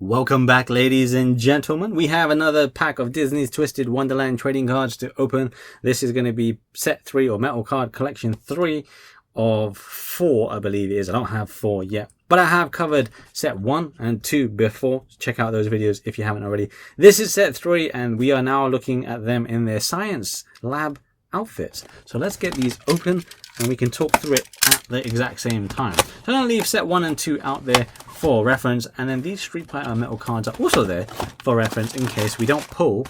Welcome back, ladies and gentlemen. We have another pack of Disney's Twisted Wonderland trading cards to open. This is going to be set 3 or metal card collection 3 of 4, I believe it is. I don't have 4 yet, but I have covered set 1 and 2 before. Check out those videos if you haven't already. This is set 3 and we are now looking at them in their science lab outfits. So let's get these open and we can talk through it at the exact same time. So I'm going to leave set 1 and 2 out there for reference, and then these Street Fighter metal cards are also there for reference in case we don't pull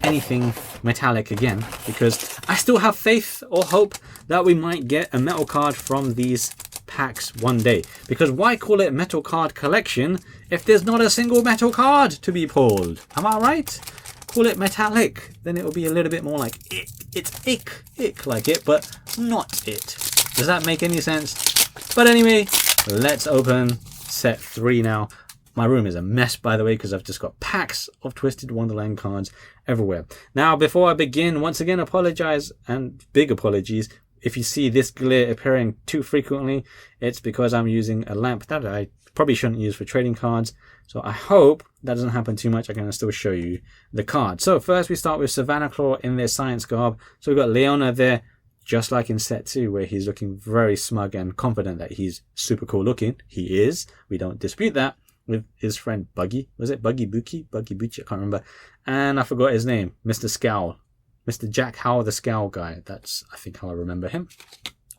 anything metallic again, because I still have faith or hope that we might get a metal card from these packs one day. Because why call it metal card collection if there's not a single metal card to be pulled? Am I right? Call it metallic, then it will be a little bit more like ick. It's ick like it, but not it. Does that make any sense? But anyway, let's open set 3 now. My room is a mess, by the way, because I've just got packs of Twisted Wonderland cards everywhere. Now, before I begin, once again, apologize and big apologies. If you see this glare appearing too frequently, it's because I'm using a lamp that I probably shouldn't use for trading cards. So I hope that doesn't happen too much. I can still show you the card. So first we start with Savannah Claw in their science garb. So we've got Leona there, just like in set 2, where he's looking very smug and confident that he's super cool looking. He is. We don't dispute that. With his friend Buggy. Was it Buggy Buki? Buggy Bucci, I can't remember. And I forgot his name. Mr. Scowl. Mr. Jack Howell, the Scowl guy. That's, I think, how I remember him.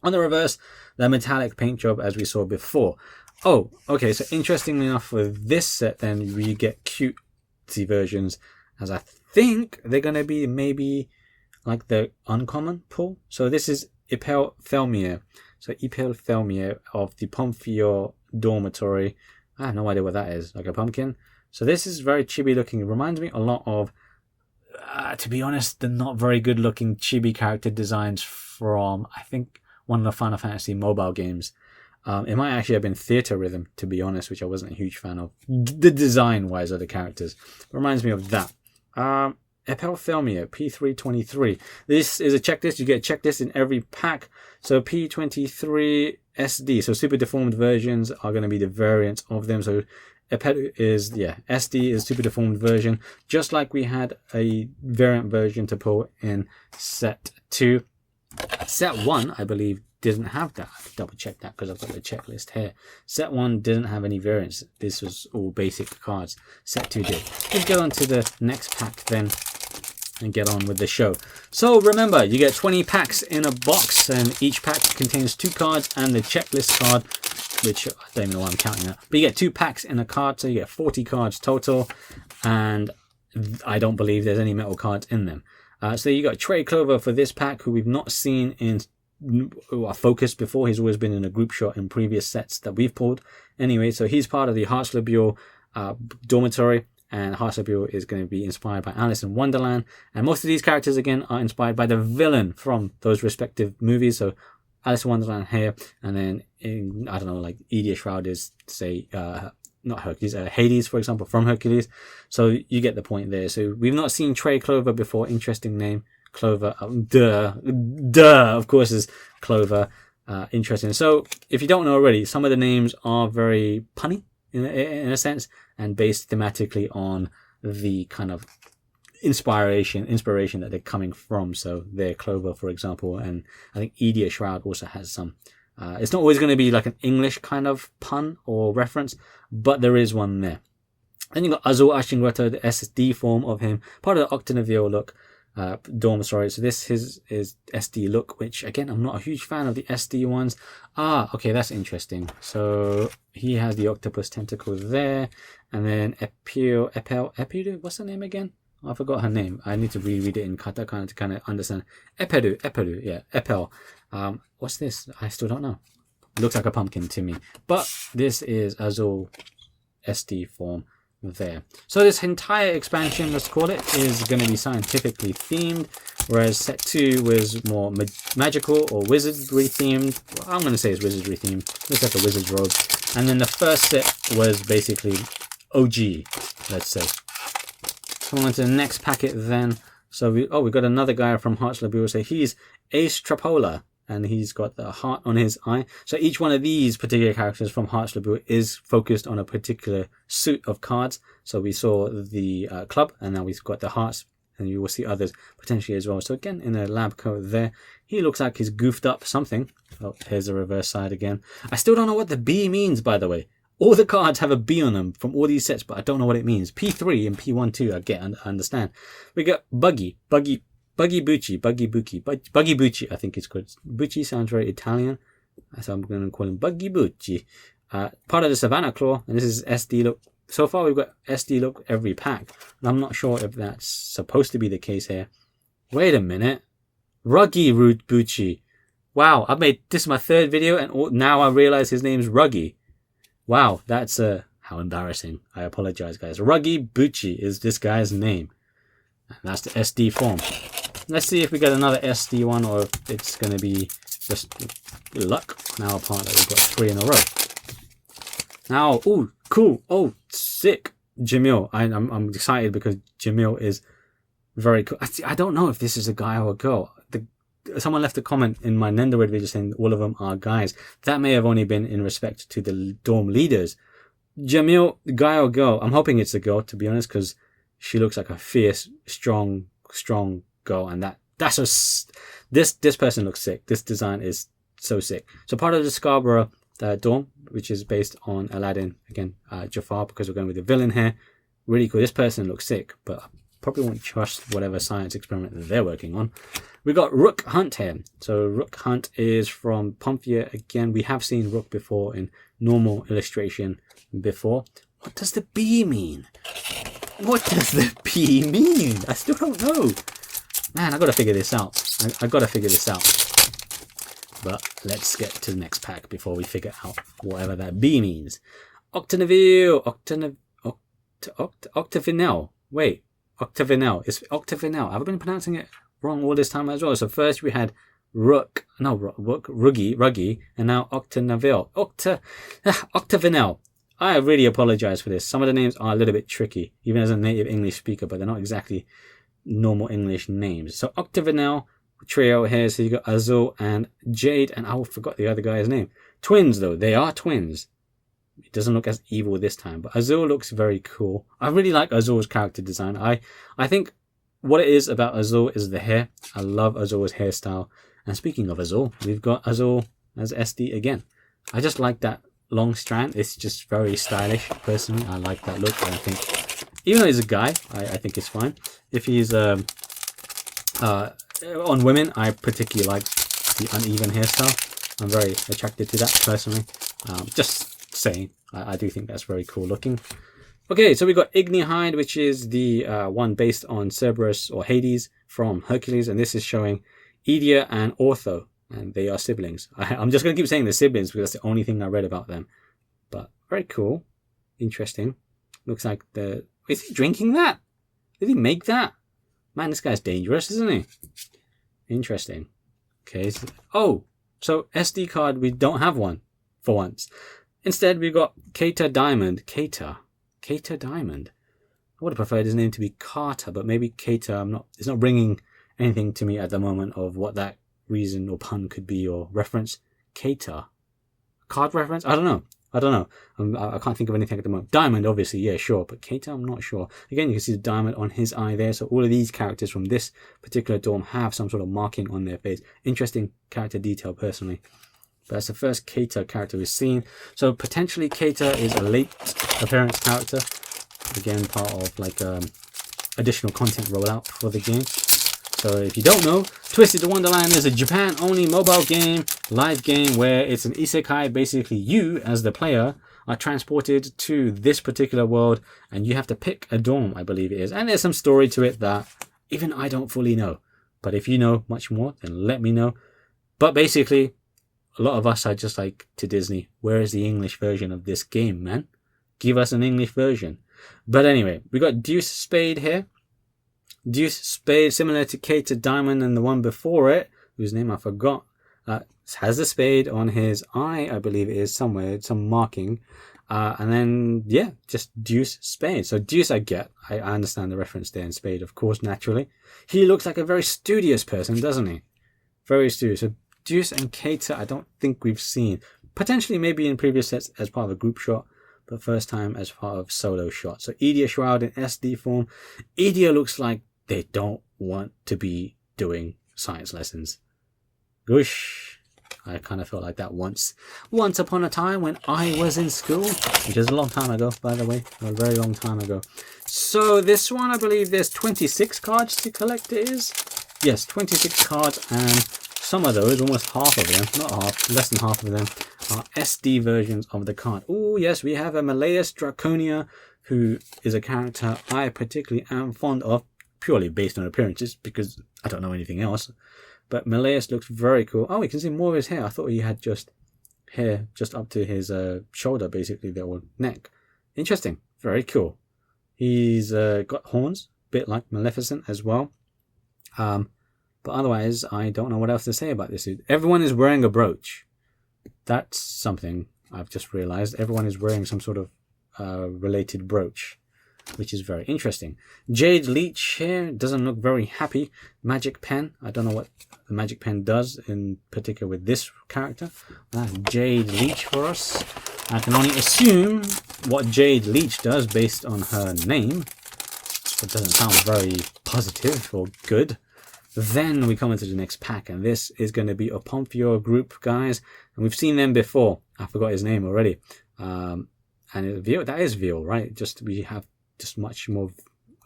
On the reverse, the metallic paint job as we saw before. Oh, okay. So interestingly enough, for this set, then we get cutesy versions, as I think they're going to be maybe like the uncommon pull. So this is Ipel Felmier. So Ipel Felmier of the Pomfior Dormitory. I have no idea what that is. Like a pumpkin. So this is very chibi looking. It reminds me a lot of, to be honest, the not very good looking chibi character designs from, I think, one of the Final Fantasy mobile games. It might actually have been Theater Rhythm, to be honest, which I wasn't a huge fan of. The design-wise of the characters. It reminds me of that. Epiphelmia, P323. This is a checklist. You get a checklist in every pack. So P23 SD. So super deformed versions are going to be the variants of them. So is, SD is super deformed version. Just like we had a variant version to pull in set 2. Set 1, I believe, didn't have that. I have to double check that because I've got the checklist here. Set 1 didn't have any variants. This was all basic cards. Set 2 did. Let's go on to the next pack then and get on with the show. So remember, you get 20 packs in a box and each pack contains 2 cards and the checklist card, which I don't even know why I'm counting that. But you get 2 packs in a card, so you get 40 cards total, and I don't believe there's any metal cards in them. So you got Trey Clover for this pack, who we've not seen in our focus before. He's always been in a group shot in previous sets that we've pulled. Anyway, so he's part of the Hartslebure dormitory, and Hartslebure is going to be inspired by Alice in Wonderland. And most of these characters, again, are inspired by the villain from those respective movies. So Alice in Wonderland here, and then in, I don't know, like Edea Shroud is, say, not Hercules, Hades, for example, from Hercules. So you get the point there. So we've not seen Trey Clover before. Interesting name. Clover, of course, is Clover. Interesting. So if you don't know already, some of the names are very punny in a sense, and based thematically on the kind of inspiration that they're coming from. So they're Clover, for example, and I think Edea Shroud also has some. It's not always going to be like an English kind of pun or reference, but there is one there. Then you got Azul Ashingrata, the SD form of him, part of the Octanavio look. Dormitory. So this is SD look, which again, I'm not a huge fan of the SD ones. Okay, that's interesting. So he has the octopus tentacle there, and then Epidu, what's her name again? I forgot her name. I need to reread it in katakana to kind of understand. Epidu, yeah, Epel. What's this? I still don't know. Looks like a pumpkin to me, but this is Azul SD form there. So this entire expansion, let's call it, is going to be scientifically themed, whereas set 2 was more magical or wizardry themed. Well, I'm going to say it's wizardry themed. Looks like a wizard's robe. And then the first set was basically OG, let's say. So on to the next packet then. So we got another guy from Hartslebure. So he's Ace Trapola. and he's got the heart on his eye. So each one of these particular characters from Hearts Labu is focused on a particular suit of cards. So we saw the club, and now we've got the hearts, and you will see others potentially as well. So again, in a lab coat there, he looks like he's goofed up something. Oh, here's the reverse side again. I still don't know what the B means, by the way. All the cards have a B on them from all these sets, but I don't know what it means. P3 and P1 too, I understand. We got Buggy Bucci, Buggy Bucci, I think it's called. Bucci sounds very Italian, so I'm going to call him Buggy Bucci. Part of the Savannah Claw, and this is SD look. So far we've got SD look every pack, and I'm not sure if that's supposed to be the case here. Wait a minute. Ruggy Root Bucci. Wow, I've made this my third video, and now I realize his name's Ruggy. Wow, that's how embarrassing. I apologize, guys. Ruggy Bucci is this guy's name. And that's the SD form. Let's see if we get another SD one, or if it's going to be just luck on our part that we've got 3 in a row. Now, oh, cool. Oh, sick. Jamil. I'm excited because Jamil is very cool. I don't know if this is a guy or a girl. Someone left a comment in my Nenderwood video saying all of them are guys. That may have only been in respect to the dorm leaders. Jamil, guy or girl? I'm hoping it's a girl, to be honest, because she looks like a fierce, strong girl, and this person looks sick. This design is so sick. So part of the Scarborough dorm, which is based on Aladdin, again, Jafar, because we're going with the villain here. Really cool. This person looks sick, but I probably won't trust whatever science experiment that they're working on. We got Rook Hunt here. So Rook Hunt is from Pomfia. Again, we have seen Rook before in normal illustration before. What does the B mean? What does the B mean? I still don't know. Man, I gotta figure this out. I gotta figure this out. But let's get to the next pack before we figure out whatever that B means. Octavinel. Octavinel. Wait, Octavinel. It's Octavinel. I've been pronouncing it wrong all this time as well. So first we had Ruggy, and now Octavinel. I really apologize for this. Some of the names are a little bit tricky, even as a native English speaker, but they're not exactly normal English names. So Octavinel trio here. So you got Azul and Jade, and I forgot the other guy's name. Twins though, they are twins. It doesn't look as evil this time, but Azul looks very cool. I really like Azul's character design. I think what it is about Azul is the hair. I love Azul's hairstyle. And speaking of Azul, we've got Azul as SD again. I just like that long strand. It's just very stylish. Personally, I like that look. I think, even though he's a guy, I think it's fine. If he's on women, I particularly like the uneven hairstyle. I'm very attracted to that personally. Just saying, I do think that's very cool looking. Okay, so we got Ignihide, which is the one based on Cerberus or Hades from Hercules, and this is showing Edea and Ortho, and they are siblings. I'm just going to keep saying they're siblings because that's the only thing I read about them. But very cool. Interesting. Looks like is he drinking that? Did he make that? Man, this guy's dangerous, isn't he? Interesting. Okay. So SD card, we don't have one for once. Instead, we got Keita Diamond. Keita Diamond. I would have preferred his name to be Carter, but maybe Keita, it's not bringing anything to me at the moment of what that reason or pun could be or reference. Keita. Card reference? I don't know. I can't think of anything at the moment. Diamond, obviously, yeah, sure. But Keita, I'm not sure. Again, you can see the diamond on his eye there. So all of these characters from this particular dorm have some sort of marking on their face. Interesting character detail, personally. But that's the first Keita character we've seen. So potentially Keita is a late appearance character. Again, part of like additional content rollout for the game. So if you don't know, Twisted Wonderland is a Japan-only mobile game, live game, where it's an isekai. Basically, you, as the player, are transported to this particular world, and you have to pick a dorm, I believe it is. And there's some story to it that even I don't fully know. But if you know much more, then let me know. But basically, a lot of us are just like to Disney, where is the English version of this game, man? Give us an English version. But anyway, we got Deuce Spade here. Deuce Spade, similar to Keita Diamond and the one before it, whose name I forgot, has the spade on his eye, I believe it is, somewhere, some marking. And then, yeah, just Deuce Spade. So Deuce I get. I understand the reference there in Spade, of course, naturally. He looks like a very studious person, doesn't he? Very studious. So Deuce and Kater, I don't think we've seen. Potentially maybe in previous sets as part of a group shot, but first time as part of solo shot. So Edia Shroud in SD form. Edia looks like they don't want to be doing science lessons. Goosh. I kind of felt like that once upon a time when I was in school, which is a long time ago, by the way, a very long time ago. So this one, I believe there's 26 cards to collect, it is. Yes, 26 cards, and some of those, almost half of them, not half, less than half of them, are SD versions of the card. Oh yes, we have a Malleus Draconia, who is a character I particularly am fond of, purely based on appearances, because I don't know anything else. But Malleus looks very cool. Oh, we can see more of his hair. I thought he had just hair just up to his shoulder, basically, or neck. Interesting. Very cool. He's got horns, a bit like Maleficent as well. But otherwise, I don't know what else to say about this dude. Everyone is wearing a brooch. That's something I've just realized. Everyone is wearing some sort of related brooch, which is very interesting. Jade Leech here doesn't look very happy. Magic Pen. I don't know what the Magic Pen does in particular with this character. That's Jade Leech for us. I can only assume what Jade Leech does based on her name. It doesn't sound very positive or good. Then we come into the next pack, and this is going to be a Pompior group, guys. And we've seen them before. I forgot his name already. And that is Veal, right? Just we have just much more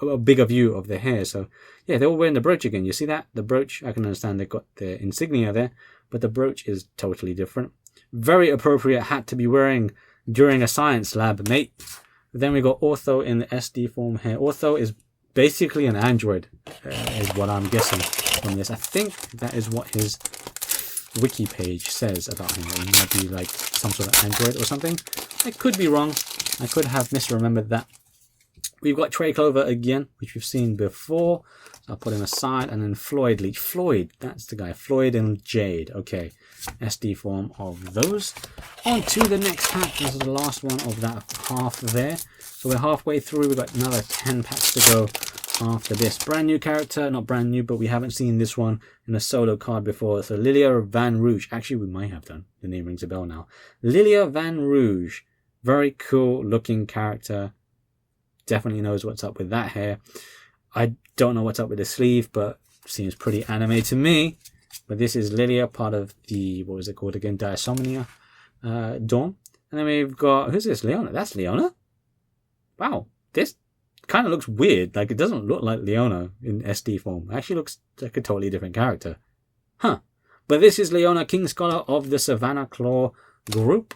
a bigger view of the hair. So yeah, they're all wearing the brooch again. You see that? The brooch, I can understand they've got the insignia there, but the brooch is totally different. Very appropriate hat to be wearing during a science lab, mate. Then we got Ortho in the SD form here. Ortho is basically an android, is what I'm guessing from this. I think that is what his wiki page says about him. He might be like some sort of android or something. I could be wrong. I could have misremembered that. We've got Trey Clover again, which we've seen before. So I'll put him aside. And then Floyd Leech. Floyd, that's the guy. Floyd and Jade. Okay. SD form of those. On to the next pack. This is the last one of that half there. So we're halfway through. We've got another 10 packs to go after this. Brand new character. Not brand new, but we haven't seen this one in a solo card before. So Lilia Van Rouge. Actually, we might have done. The name rings a bell now. Lilia Van Rouge. Very cool looking character. Definitely knows what's up with that hair. I don't know what's up with the sleeve, but seems pretty anime to me. But this is Lilia, part of the, what was it called again? Diasomnia Dawn. And then we've got, who's this? Leona. That's Leona? Wow. This kind of looks weird. Like, it doesn't look like Leona in SD form. It actually looks like a totally different character. Huh. But this is Leona, King Scholar of the Savannah Claw group.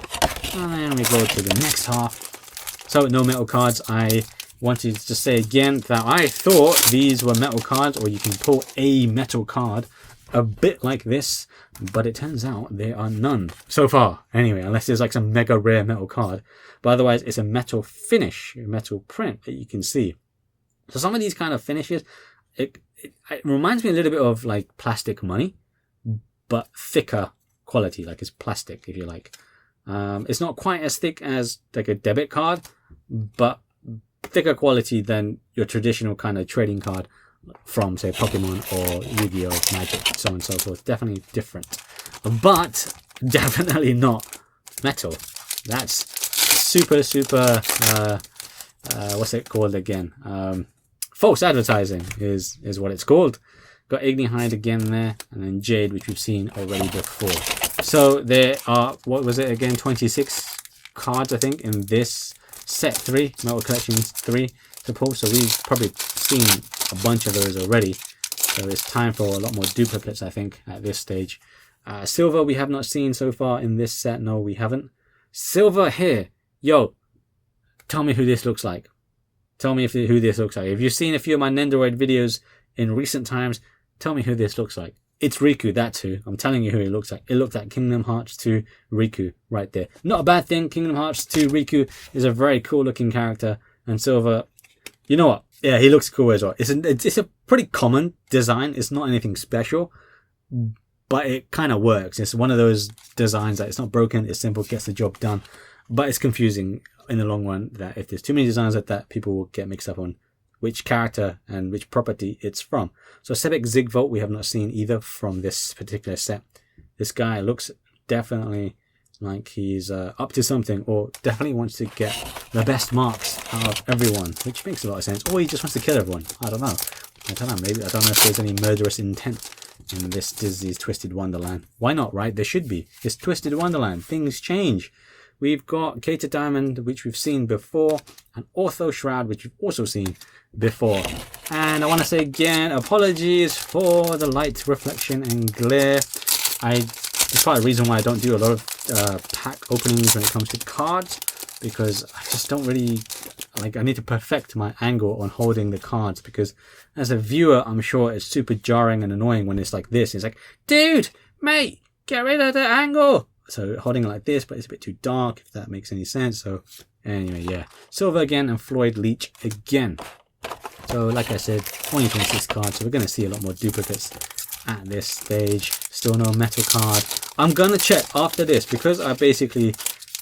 And then we go to the next half. So, no metal cards. I wanted to say again that I thought these were metal cards, or you can pull a metal card a bit like this, but it turns out there are none so far. Anyway, unless there's like some mega rare metal card, but otherwise it's a metal finish, a metal print that you can see. So some of these kind of finishes, it reminds me a little bit of like plastic money, but thicker quality, like it's plastic if you like. It's not quite as thick as like a debit card, but thicker quality than your traditional kind of trading card from, say, Pokemon or Yu-Gi-Oh! Magic, so on and so forth. Definitely different, but definitely not metal. That's super, what's it called again? False advertising is what it's called. Got Ignihide again there, and then Jade, which we've seen already before. So there are, what was it again, 26 cards, I think, in this set 3, Metal Collection 3 to pull. So we've probably seen a bunch of those already. So it's time for a lot more duplicates, I think, at this stage. Silver we have not seen so far in this set. No, we haven't. Silver here. Yo, tell me who this looks like. Tell me who this looks like. If you've seen a few of my Nendoroid videos in recent times, tell me who this looks like. It's Riku, that's who. I'm telling you who it looks like. It looks like Kingdom Hearts 2 Riku right there. Not a bad thing. Kingdom Hearts 2 Riku is a very cool looking character. And Silver, you know what? Yeah, he looks cool as well. It's a pretty common design. It's not anything special, but it kind of works. It's one of those designs that it's not broken, it's simple, gets the job done. But it's confusing in the long run that if there's too many designs like that, people will get mixed up on which character and which property it's from. So Sebek Zigvolt we have not seen either from this particular set. This guy looks definitely like he's up to something, or definitely wants to get the best marks out of everyone, which makes a lot of sense. Or he just wants to kill everyone. I don't know. Maybe I don't know if there's any murderous intent in this Disney's Twisted Wonderland. Why not, right? There should be. It's Twisted Wonderland. Things change. We've got Cater Diamond, which we've seen before, and Ortho Shroud, which we've also seen before. And I want to say again, apologies for the light reflection and glare. It's part of the reason why I don't do a lot of pack openings when it comes to cards, because I just don't really, like, I need to perfect my angle on holding the cards, because as a viewer, I'm sure it's super jarring and annoying when it's like this. It's like, dude, mate, get rid of the angle. So holding it like this, but it's a bit too dark, if that makes any sense. So anyway, yeah. Silver again and Floyd Leach again. So like I said, 2026 cards. So we're going to see a lot more duplicates at this stage. Still no metal card. I'm going to check after this, because I basically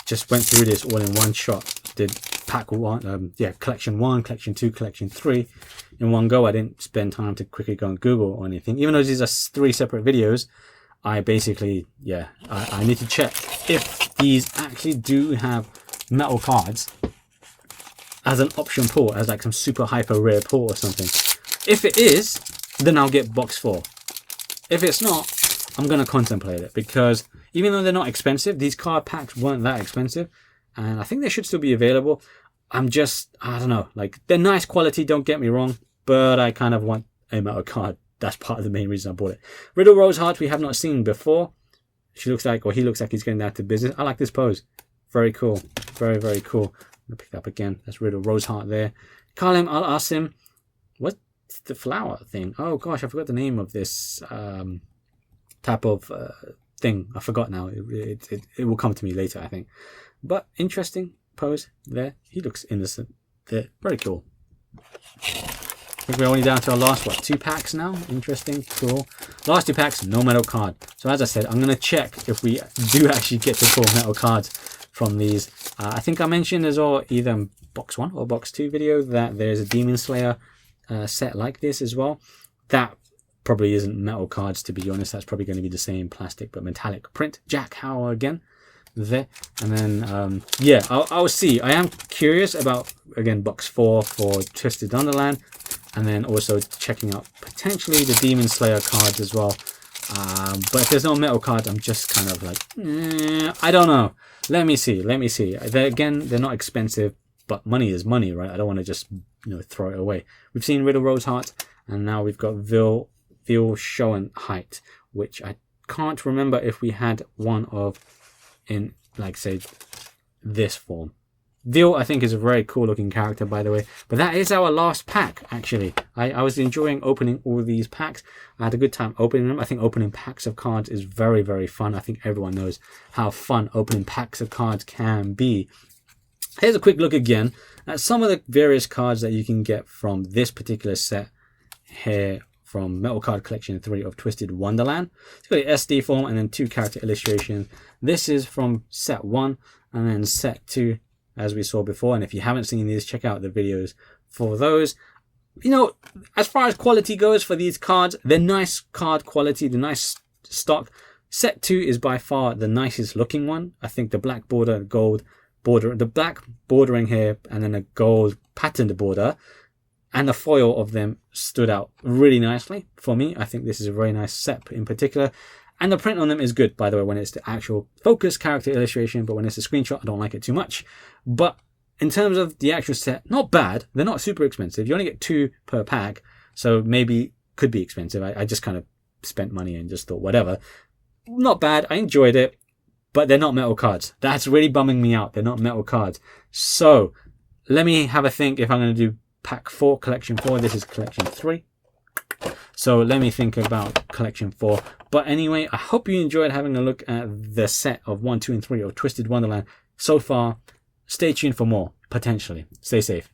just went through this all in one shot. Did pack one, collection 1, collection 2, collection 3 in one go. I didn't spend time to quickly go on Google or anything. Even though these are 3 separate videos, I basically, I need to check if these actually do have metal cards as an option pull, as like some super hyper rare pull or something. If it is, then I'll get box 4. If it's not, I'm going to contemplate it, because even though they're not expensive, these card packs weren't that expensive, and I think they should still be available. I don't know, like, they're nice quality, don't get me wrong, but I kind of want a metal card. That's part of the main reason I bought it. Riddle Roseheart, we have not seen before. He looks like he's getting down to business. I like this pose. Very cool. Very, very cool. I'm going to pick it up again. That's Riddle Roseheart there. Kalim Al Asim. What's the flower thing? Oh gosh, I forgot the name of this type of thing. I forgot now. It will come to me later, I think. But interesting pose there. He looks innocent there. Very cool. I think we're only down to our last, 2 packs now. Interesting, cool. Last 2 packs, no metal card. So as I said, I'm going to check if we do actually get to pull metal cards from these. I think I mentioned as well, either in box 1 or box 2 video, that there's a Demon Slayer set like this as well. That probably isn't metal cards, to be honest. That's probably going to be the same plastic but metallic print. Jack Howard again there. And then, I'll see. I am curious about, again, box 4 for Twisted Wonderland. And then also checking out potentially the Demon Slayer cards as well. But if there's no metal cards, I'm just kind of like, I don't know. Let me see. They're not expensive, but money is money, right? I don't want to just throw it away. We've seen Riddle Roseheart, and now we've got Vil Schoenheit, which I can't remember if we had one of in, like, say, this form. Vil, I think, is a very cool looking character, by the way. But that is our last pack, actually. I was enjoying opening all these packs. I had a good time opening them. I think opening packs of cards is very, very fun. I think everyone knows how fun opening packs of cards can be. Here's a quick look again at some of the various cards that you can get from this particular set here from Metal Card Collection 3 of Twisted Wonderland. It's got the SD form and then 2 character illustrations. This is from set 1 and then set 2. As we saw before, and if you haven't seen these, check out the videos for those. As far as quality goes for these cards, they're nice card quality, the nice stock. Set 2 is by far the nicest looking one. I think the black border, gold border, the black bordering here, and then a gold patterned border, and the foil of them stood out really nicely for me. I think this is a very nice set in particular. And the print on them is good, by the way, when it's the actual focus character illustration, but when it's a screenshot, I don't like it too much. But in terms of the actual set, not bad. They're not super expensive. You only get 2 per pack, so maybe could be expensive. I just kind of spent money and just thought, whatever. Not bad. I enjoyed it, but they're not metal cards. That's really bumming me out. They're not metal cards. So let me have a think if I'm going to do pack 4, collection 4. This is collection 3. So let me think about collection 4. But anyway, I hope you enjoyed having a look at the set of 1, 2, and 3 of Twisted Wonderland so far. Stay tuned for more, potentially. Stay safe.